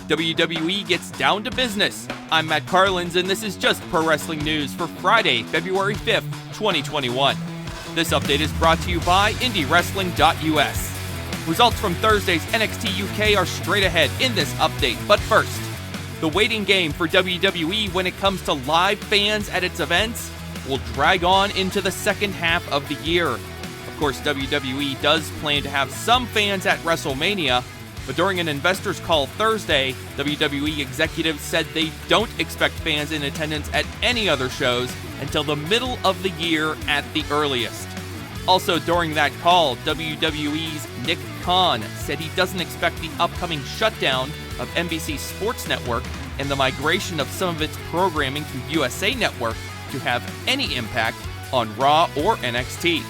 WWE gets down to business. I'm Matt Carlins, and this is Just Pro Wrestling News for Friday, February 5th, 2021. This update is brought to you by IndieWrestling.us. Results from Thursday's NXT UK are straight ahead in this update, but first, the waiting game for WWE when it comes to live fans at its events will drag on into the second half of the year. Of course, WWE does plan to have some fans at WrestleMania, but during an investors' call Thursday, WWE executives said they don't expect fans in attendance at any other shows until the middle of the year at the earliest. Also during that call, WWE's Nick Khan said he doesn't expect the upcoming shutdown of NBC Sports Network and the migration of some of its programming to USA Network to have any impact on Raw or NXT.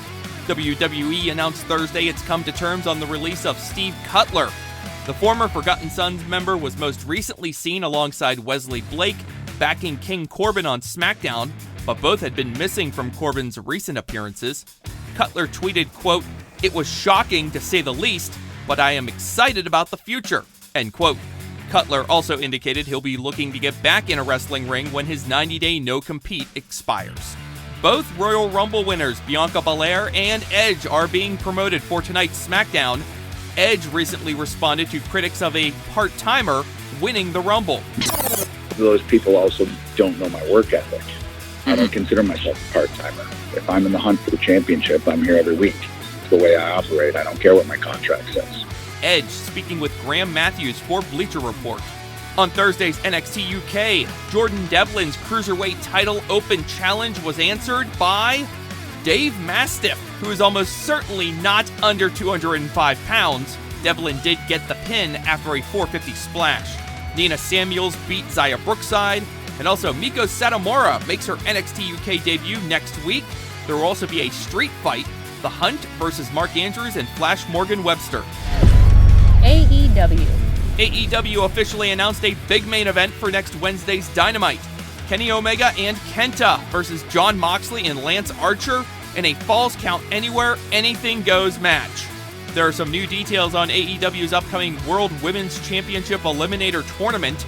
WWE announced Thursday it's come to terms on the release of Steve Cutler. The former Forgotten Sons member was most recently seen alongside Wesley Blake backing King Corbin on SmackDown, but both had been missing from Corbin's recent appearances. Cutler tweeted, quote, "It was shocking to say the least, but I am excited about the future," end quote. Cutler also indicated he'll be looking to get back in a wrestling ring when his 90-day no-compete expires. Both Royal Rumble winners Bianca Belair and Edge are being promoted for tonight's SmackDown. Edge recently responded to critics of a part-timer winning the Rumble. Those people also don't know my work ethic. I don't consider myself a part-timer. If I'm in the hunt for the championship, I'm here every week. It's the way I operate. I don't care what my contract says. Edge speaking with Graham Matthews for Bleacher Report. On Thursday's NXT UK, Jordan Devlin's Cruiserweight title open challenge was answered by Dave Mastiff, who is almost certainly not under 205 pounds. Devlin did get the pin after a 450 splash. Nina Samuels beat Xia Brookside, and also Miko Satomura makes her NXT UK debut next week. There will also be a street fight, The Hunt versus Mark Andrews and Flash Morgan Webster. AEW officially announced a big main event for next Wednesday's Dynamite. Kenny Omega and Kenta versus Jon Moxley and Lance Archer in a Falls Count Anywhere, Anything Goes match. There are some new details on AEW's upcoming World Women's Championship Eliminator Tournament.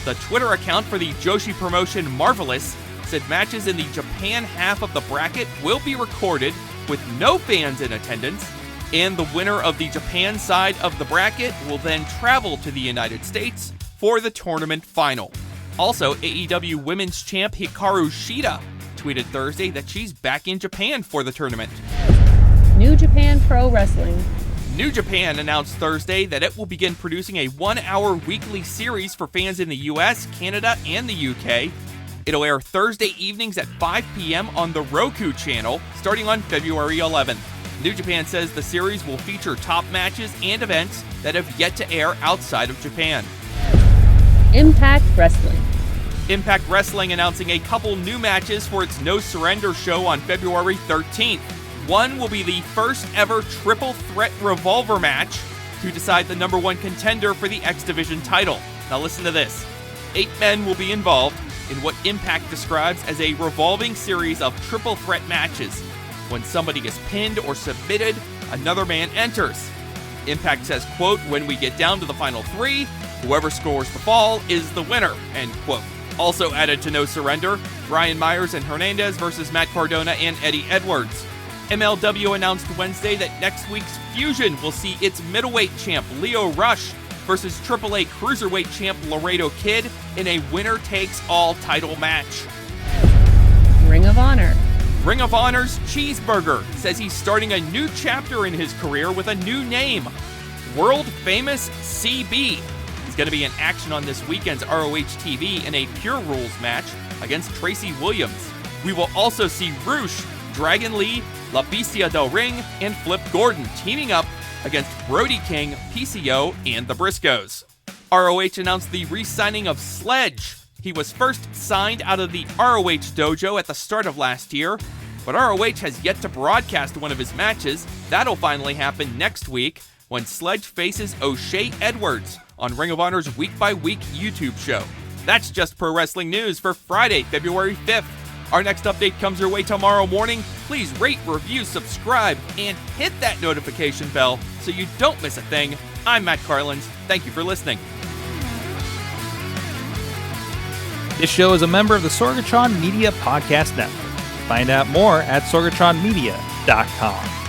The Twitter account for the Joshi promotion Marvelous said matches in the Japan half of the bracket will be recorded with no fans in attendance, and the winner of the Japan side of the bracket will then travel to the United States for the tournament final. Also, AEW Women's Champ Hikaru Shida tweeted Thursday that she's back in Japan for the tournament. New Japan Pro Wrestling. New Japan announced Thursday that it will begin producing a 1-hour weekly series for fans in the US, Canada, and the UK. It'll air Thursday evenings at 5 p.m. on the Roku channel, starting on February 11th. New Japan says the series will feature top matches and events that have yet to air outside of Japan. Impact Wrestling. Impact Wrestling announcing a couple new matches for its No Surrender show on February 13th. One will be the first ever triple threat revolver match to decide the number one contender for the X Division title. Now listen to this. 8 men will be involved in what Impact describes as a revolving series of triple threat matches. When somebody is pinned or submitted, another man enters. Impact says, quote, "When we get down to the final 3, whoever scores the fall is the winner," end quote. Also added to No Surrender, Brian Myers and Hernandez versus Matt Cardona and Eddie Edwards. MLW announced Wednesday that next week's Fusion will see its middleweight champ Leo Rush versus AAA Cruiserweight champ Laredo Kid in a winner-takes-all title match. Ring of Honor. Ring of Honor's Cheeseburger says he's starting a new chapter in his career with a new name, World Famous CB. He's going to be in action on this weekend's ROH TV in a Pure Rules match against Tracy Williams. We will also see Roosh, Dragon Lee, La Bestia del Ring, and Flip Gordon teaming up against Brody King, PCO, and the Briscoes. ROH announced the re-signing of Sledge. He was first signed out of the ROH dojo at the start of last year, but ROH has yet to broadcast one of his matches. That'll finally happen next week when Sledge faces O'Shea Edwards on Ring of Honor's week-by-week YouTube show. That's Just Pro Wrestling News for Friday, February 5th. Our next update comes your way tomorrow morning. Please rate, review, subscribe, and hit that notification bell so you don't miss a thing. I'm Matt Carlins. Thank you for listening. This show is a member of the Sorgatron Media Podcast Network. Find out more at sorgatronmedia.com.